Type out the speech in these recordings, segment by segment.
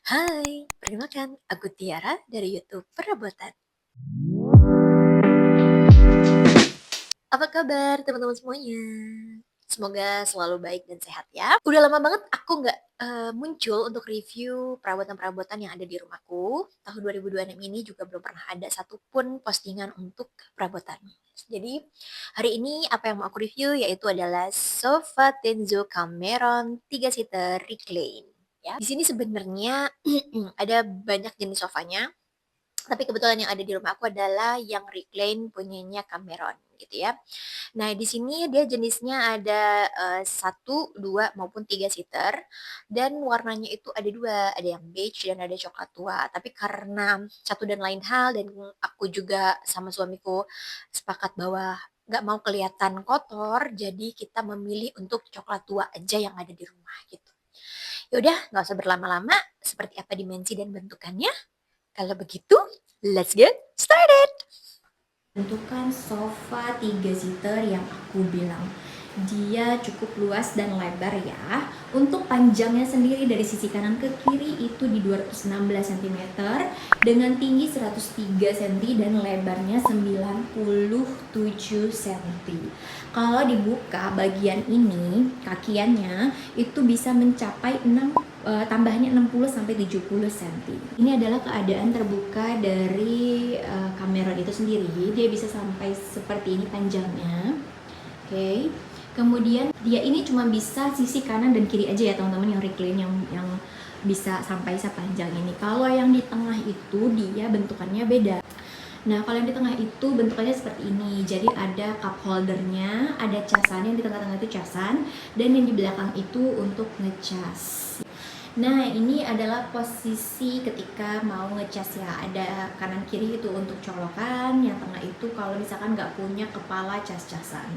Hai, perkenalkan, aku Tiara dari YouTube Perabotan. Apa kabar teman-teman semuanya? Semoga selalu baik dan sehat ya. Udah lama banget aku nggak muncul untuk review perabotan-perabotan yang ada di rumahku. Tahun 2026 ini juga belum pernah ada satupun postingan untuk perabotan. Jadi hari ini apa yang mau aku review yaitu adalah sofa Tenzo Cameron 3 seater recline. Ya, di sini sebenarnya ada banyak jenis sofanya. Tapi kebetulan yang ada di rumah aku adalah yang recline punyanya Cameron gitu ya. Nah, di sini dia jenisnya ada 1, 2 maupun 3 seater dan warnanya itu ada dua, ada yang beige dan ada coklat tua. Tapi karena satu dan lain hal dan aku juga sama suamiku sepakat bahwa nggak mau kelihatan kotor, jadi kita memilih untuk coklat tua aja yang ada di rumah gitu. Ya udah, nggak usah berlama-lama. Seperti apa dimensi dan bentukannya? Kalau begitu, let's get started. Bentukan sofa 3 seater yang aku bilang dia cukup luas dan lebar ya. Untuk panjangnya sendiri dari sisi kanan ke kiri itu di 216 cm dengan tinggi 103 cm dan lebarnya 97 cm. Kalau dibuka bagian ini, kakiannya itu bisa mencapai tambahnya 60 sampai 70 cm. Ini adalah keadaan terbuka dari kamera itu sendiri. Dia bisa sampai seperti ini panjangnya. Oke. Kemudian dia ini cuma bisa sisi kanan dan kiri aja ya teman-teman, yang recline yang bisa sampai sepanjang ini. Kalau yang di tengah itu dia bentukannya beda. Nah, kalau yang di tengah itu bentukannya seperti ini. Jadi ada cup holdernya, ada casan, yang di tengah-tengah itu casan, dan yang di belakang itu untuk ngecas. Nah, ini adalah posisi ketika mau ngecas ya. Ada kanan kiri itu untuk colokan, yang tengah itu kalau misalkan nggak punya kepala cas-casan.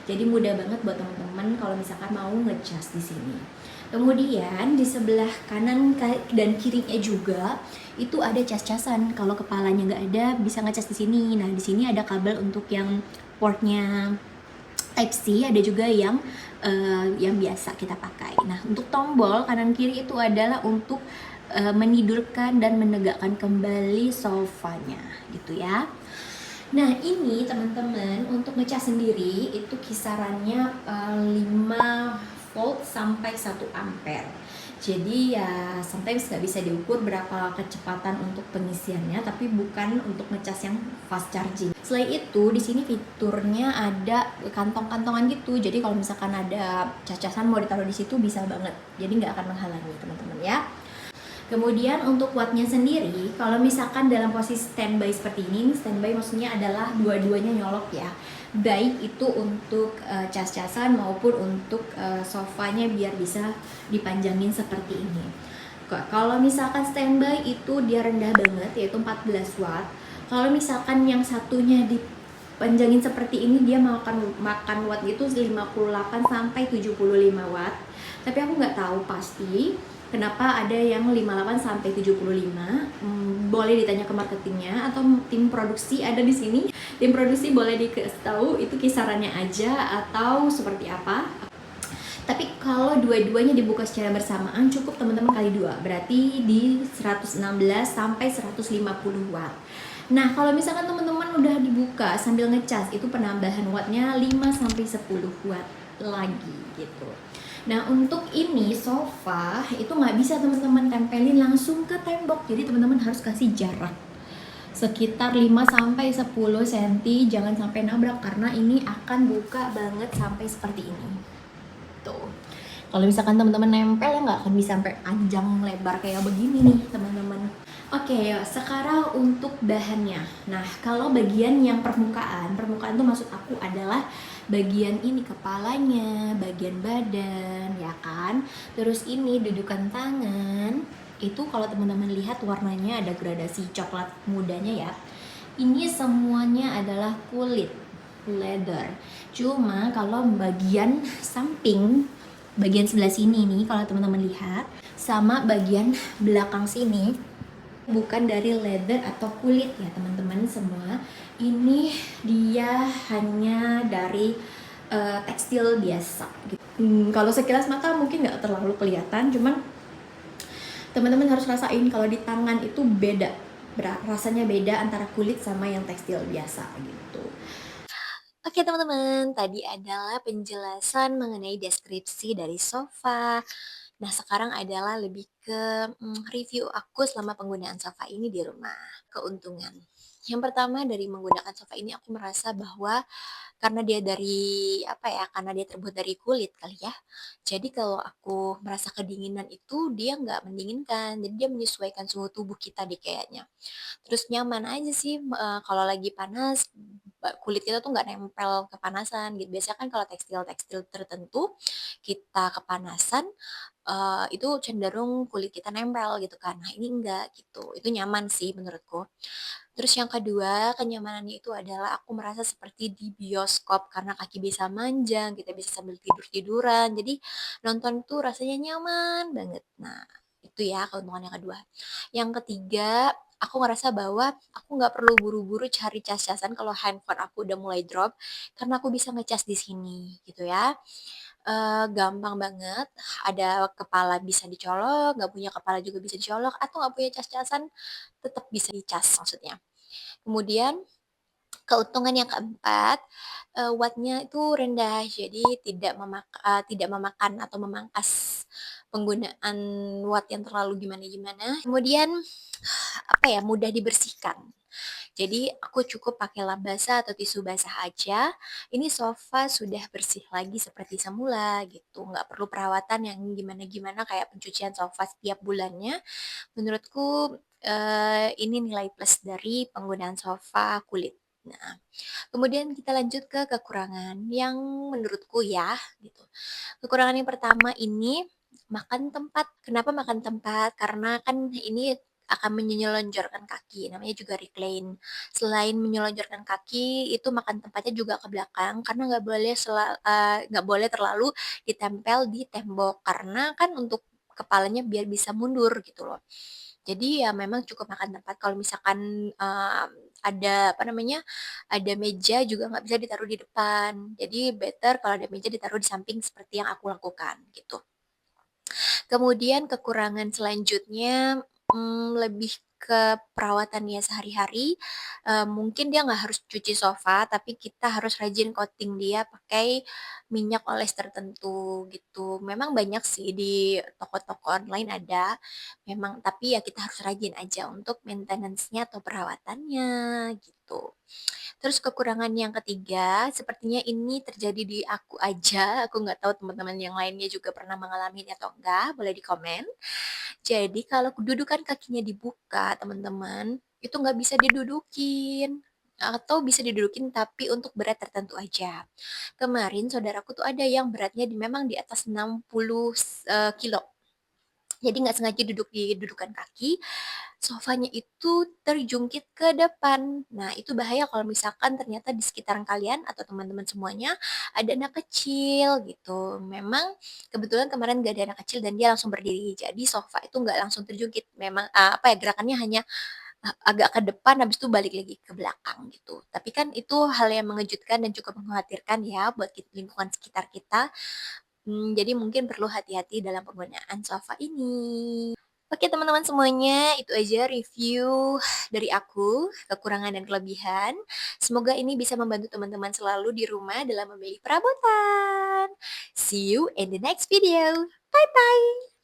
Jadi mudah banget buat teman-teman kalau misalkan mau ngecas di sini. Kemudian di sebelah kanan dan kirinya juga itu ada cas-casan. Kalau kepalanya nggak ada, bisa ngecas di sini. Nah, di sini ada kabel untuk yang portnya Type-C, ada juga yang biasa kita pakai. Nah, untuk tombol kanan kiri itu adalah untuk menidurkan dan menegakkan kembali sofanya, gitu ya. Nah, ini teman-teman untuk ngecas sendiri itu kisarannya 5 volt sampai 1 ampere. Jadi ya sometimes nggak bisa diukur berapa kecepatan untuk pengisiannya, tapi bukan untuk ngecas yang fast charging. Selain itu, di sini fiturnya ada kantong-kantongan gitu. Jadi kalau misalkan ada cacasan mau ditaruh di situ bisa banget. Jadi nggak akan menghalangi teman-teman ya. Kemudian untuk wattnya sendiri, kalau misalkan dalam posisi standby seperti ini, standby maksudnya adalah dua-duanya nyolok ya. Baik itu untuk cas-casan maupun untuk sofanya biar bisa dipanjangin seperti ini. Kalau misalkan standby itu dia rendah banget, yaitu 14 watt. Kalau misalkan yang satunya dipanjangin seperti ini, dia makan watt itu 58 sampai 75 watt. Tapi aku nggak tahu pasti kenapa ada yang 58 sampai 75. Boleh ditanya ke marketingnya atau tim produksi ada di sini. Tim produksi boleh dikasih tahu itu kisarannya aja atau seperti apa. Tapi kalau dua-duanya dibuka secara bersamaan cukup teman-teman kali 2. Berarti di 116 sampai 150 watt. Nah, kalau misalkan teman-teman udah dibuka sambil ngecas, itu penambahan wattnya 5 sampai 10 watt lagi gitu. Nah, untuk ini sofa itu nggak bisa teman-teman tempelin langsung ke tembok. Jadi teman-teman harus kasih jarak sekitar 5 sampai 10 cm, jangan sampai nabrak karena ini akan buka banget sampai seperti ini. Tuh. Kalau misalkan teman-teman nempel ya nggak akan bisa sampai panjang lebar kayak begini nih teman-teman. Oke, sekarang untuk bahannya. Nah, kalau bagian yang permukaan tuh maksud aku adalah bagian ini kepalanya, bagian badan, ya kan? Terus ini dudukan tangan. Itu kalau teman-teman lihat warnanya ada gradasi coklat mudanya ya. Ini semuanya adalah kulit, leather. Cuma kalau bagian samping, bagian sebelah sini nih kalau teman-teman lihat, sama bagian belakang sini bukan dari leather atau kulit ya teman-teman semua. Ini dia hanya dari tekstil biasa gitu. Kalau sekilas mata mungkin nggak terlalu kelihatan, cuman Teman-teman harus rasain kalau di tangan itu beda, rasanya beda antara kulit sama yang tekstil biasa gitu. Oke teman-teman, tadi adalah penjelasan mengenai deskripsi dari sofa. Nah sekarang adalah lebih ke review aku selama penggunaan sofa ini di rumah. Keuntungan. Yang pertama dari menggunakan sofa ini aku merasa bahwa karena dia dari apa ya, karena dia terbuat dari kulit kali ya. Jadi kalau aku merasa kedinginan itu dia nggak mendinginkan, jadi dia menyesuaikan suhu tubuh kita deh kayaknya. Terus nyaman aja sih, kalau lagi panas, kulit kita tuh nggak nempel kepanasan gitu. Biasanya kan kalau tekstil-tekstil tertentu, kita kepanasan, itu cenderung kulit kita nempel gitu kan. Nah ini enggak gitu, itu nyaman sih menurutku. Terus yang kedua, kenyamanannya itu adalah aku merasa seperti di bioskop karena kaki bisa manjang, kita bisa sambil tidur-tiduran. Jadi nonton tuh rasanya nyaman banget. Nah, itu ya keuntungan yang kedua. Yang ketiga, aku ngerasa bahwa aku nggak perlu buru-buru cari cas-casan kalau handphone aku udah mulai drop karena aku bisa ngecas di sini gitu ya. Gampang banget, ada kepala bisa dicolok, nggak punya kepala juga bisa dicolok, atau nggak punya cas-casan tetap bisa dicas maksudnya. Kemudian keuntungan yang keempat, wattnya itu rendah, jadi tidak memakan atau memangkas penggunaan watt yang terlalu gimana-gimana. Kemudian, apa ya, mudah dibersihkan. Jadi aku cukup pakai lap basah atau tisu basah aja, ini sofa sudah bersih lagi seperti semula gitu, nggak perlu perawatan yang gimana-gimana kayak pencucian sofa setiap bulannya. Menurutku, ini nilai plus dari penggunaan sofa kulit. Nah, kemudian kita lanjut ke kekurangan yang menurutku ya, gitu. Kekurangan yang pertama ini makan tempat. Kenapa makan tempat? Karena kan ini akan menyelonjorkan kaki, namanya juga recline. Selain menyelonjorkan kaki, itu makan tempatnya juga ke belakang karena nggak boleh terlalu ditempel di tembok karena kan untuk kepalanya biar bisa mundur gitu loh. Jadi ya memang cukup makan tempat kalau misalkan, ada apa namanya, ada meja juga nggak bisa ditaruh di depan. Jadi better kalau ada meja ditaruh di samping seperti yang aku lakukan gitu. Kemudian kekurangan selanjutnya, lebih ke perawatannya sehari-hari, mungkin dia nggak harus cuci sofa, tapi kita harus rajin coating dia pakai minyak oles tertentu gitu. Memang banyak sih di toko-toko online ada, memang tapi ya kita harus rajin aja untuk maintenance-nya atau perawatannya gitu. Terus kekurangan yang ketiga, sepertinya ini terjadi di aku aja, aku nggak tahu teman-teman yang lainnya juga pernah mengalaminya atau enggak, boleh di komen. Jadi kalau kedudukan kakinya dibuka, teman-teman, itu nggak bisa didudukin atau bisa didudukin tapi untuk berat tertentu aja. Kemarin saudaraku tuh ada yang beratnya memang di atas 60 kilo. Jadi nggak sengaja duduk di dudukan kaki, sofanya itu terjungkit ke depan. Nah, itu bahaya kalau misalkan ternyata di sekitaran kalian atau teman-teman semuanya ada anak kecil gitu. Memang kebetulan kemarin gak ada anak kecil dan dia langsung berdiri. Jadi sofa itu nggak langsung terjungkit. Memang apa ya gerakannya hanya agak ke depan habis itu balik lagi ke belakang gitu. Tapi kan itu hal yang mengejutkan dan cukup mengkhawatirkan ya buat lingkungan sekitar kita. Jadi mungkin perlu hati-hati dalam penggunaan sofa ini. Oke teman-teman semuanya, itu aja review dari aku, kekurangan dan kelebihan. Semoga ini bisa membantu teman-teman selalu di rumah dalam memilih perabotan. See you in the next video. Bye-bye.